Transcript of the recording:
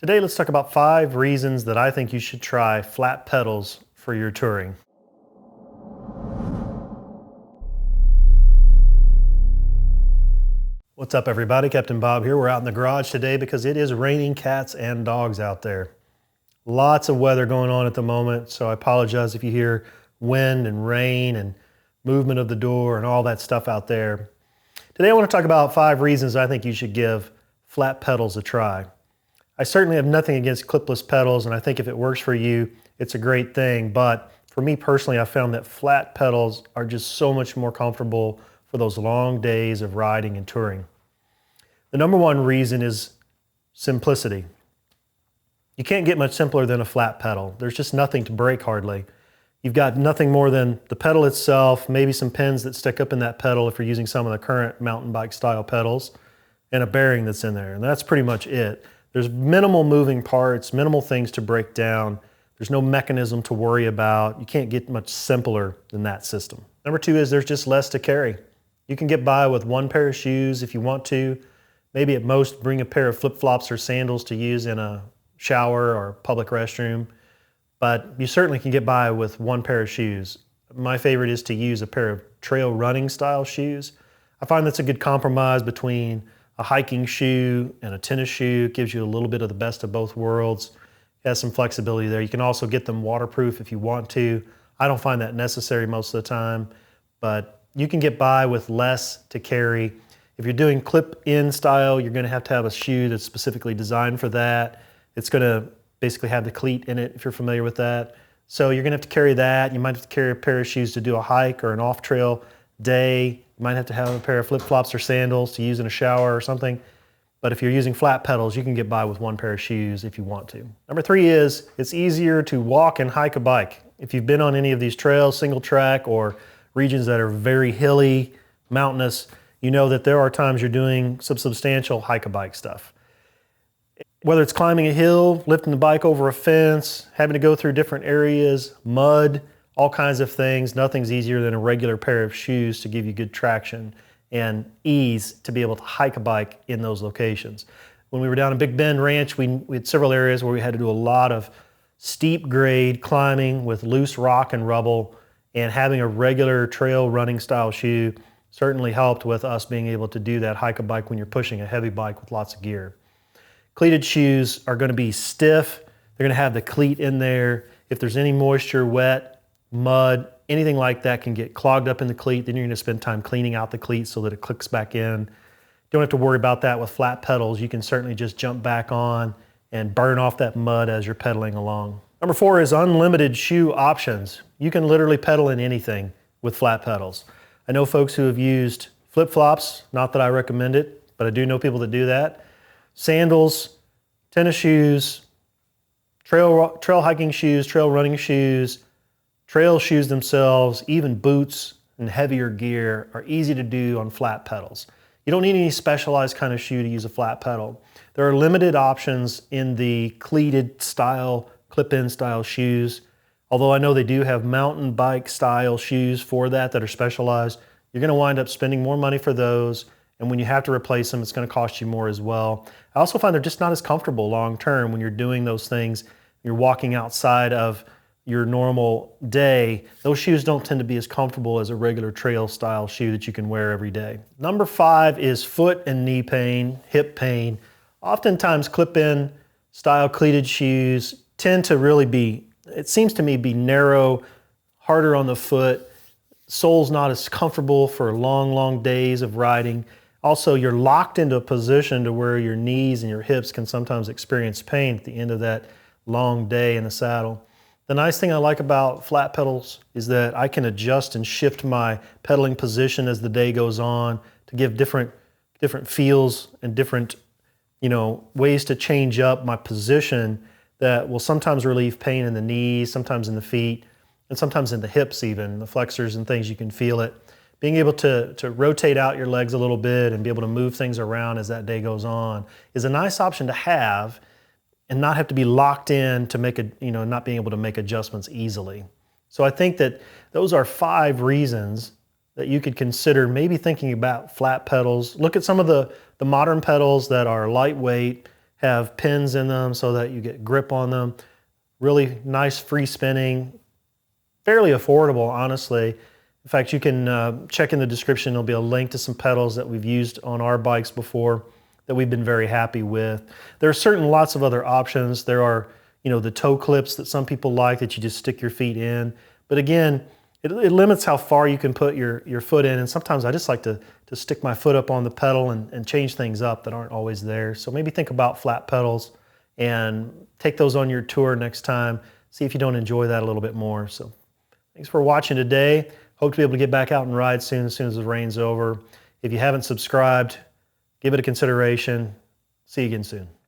Today, let's talk about 5 reasons that I think you should try flat pedals for your touring. What's up, everybody? Captain Bob here. We're out in the garage today because it is raining cats and dogs out there. Lots of weather going on at the moment, so I apologize if you hear wind and rain and movement of the door and all that stuff out there. Today, I want to talk about 5 reasons I think you should give flat pedals a try. I certainly have nothing against clipless pedals, and I think if it works for you, it's a great thing. But for me personally, I found that flat pedals are just so much more comfortable for those long days of riding and touring. The number one reason is simplicity. You can't get much simpler than a flat pedal. There's just nothing to break hardly. You've got nothing more than the pedal itself, maybe some pins that stick up in that pedal if you're using some of the current mountain bike style pedals, and a bearing that's in there, and that's pretty much it. There's minimal moving parts, minimal things to break down. There's no mechanism to worry about. You can't get much simpler than that system. Number 2 is there's just less to carry. You can get by with 1 pair of shoes if you want to. Maybe at most bring a pair of flip-flops or sandals to use in a shower or public restroom. But you certainly can get by with 1 pair of shoes. My favorite is to use a pair of trail running style shoes. I find that's a good compromise between a hiking shoe and a tennis shoe. It gives you a little bit of the best of both worlds. It has some flexibility there. You can also get them waterproof if you want to. I don't find that necessary most of the time, but you can get by with less to carry. If you're doing clip-in style, you're going to have a shoe that's specifically designed for that. It's going to basically have the cleat in it, if you're familiar with that. So you're going to have to carry that. You might have to carry a pair of shoes to do a hike or an off-trail day. You might have to have a pair of flip-flops or sandals to use in a shower or something. But if you're using flat pedals, you can get by with 1 pair of shoes if you want to. Number 3 is it's easier to walk and hike a bike. If you've been on any of these trails, single track, or regions that are very hilly, mountainous, you know that there are times you're doing some substantial hike-a-bike stuff. Whether it's climbing a hill, lifting the bike over a fence, having to go through different areas, mud, all kinds of things, nothing's easier than a regular pair of shoes to give you good traction and ease to be able to hike a bike in those locations. When we were down at Big Bend Ranch, we had several areas where we had to do a lot of steep grade climbing with loose rock and rubble, and having a regular trail running style shoe certainly helped with us being able to do that hike a bike when you're pushing a heavy bike with lots of gear. Cleated shoes are going to be stiff. They're going to have the cleat in there. If there's any moisture, wet, mud, anything like that can get clogged up in the cleat. Then you're going to spend time cleaning out the cleat so that it clicks back in. Don't have to worry about that with flat pedals. You can certainly just jump back on and burn off that mud as you're pedaling along. Number 4 is unlimited shoe options. You can literally pedal in anything with flat pedals. I know folks who have used flip-flops, not that I recommend it, but I do know people that do that. Sandals, tennis shoes, trail hiking shoes, trail running shoes, trail shoes themselves, even boots and heavier gear are easy to do on flat pedals. You don't need any specialized kind of shoe to use a flat pedal. There are limited options in the cleated style, clip-in style shoes. Although I know they do have mountain bike style shoes for that are specialized. You're going to wind up spending more money for those, and when you have to replace them, it's going to cost you more as well. I also find they're just not as comfortable long term when you're doing those things. You're walking outside of your normal day. Those shoes don't tend to be as comfortable as a regular trail style shoe that you can wear every day. Number 5 is foot and knee pain, hip pain. Oftentimes clip-in style cleated shoes tend to really be, it seems to me, be narrow, harder on the foot. Sole's not as comfortable for long, long days of riding. Also, you're locked into a position to where your knees and your hips can sometimes experience pain at the end of that long day in the saddle. The nice thing I like about flat pedals is that I can adjust and shift my pedaling position as the day goes on to give different feels and different, ways to change up my position that will sometimes relieve pain in the knees, sometimes in the feet, and sometimes in the hips even, the flexors and things, you can feel it. Being able to rotate out your legs a little bit and be able to move things around as that day goes on is a nice option to have, and not have to be locked in to make not being able to make adjustments easily. So I think that those are 5 reasons that you could consider maybe thinking about flat pedals. Look at some of the modern pedals that are lightweight, have pins in them so that you get grip on them. Really nice free spinning, fairly affordable, honestly. In fact, you can check in the description. There'll be a link to some pedals that we've used on our bikes before that we've been very happy with. There are lots of other options. There are, the toe clips that some people like that you just stick your feet in. But again, it limits how far you can put your foot in. And sometimes I just like to stick my foot up on the pedal and change things up that aren't always there. So maybe think about flat pedals and take those on your tour next time. See if you don't enjoy that a little bit more. So thanks for watching today. Hope to be able to get back out and ride soon as the rain's over. If you haven't subscribed, give it a consideration. See you again soon.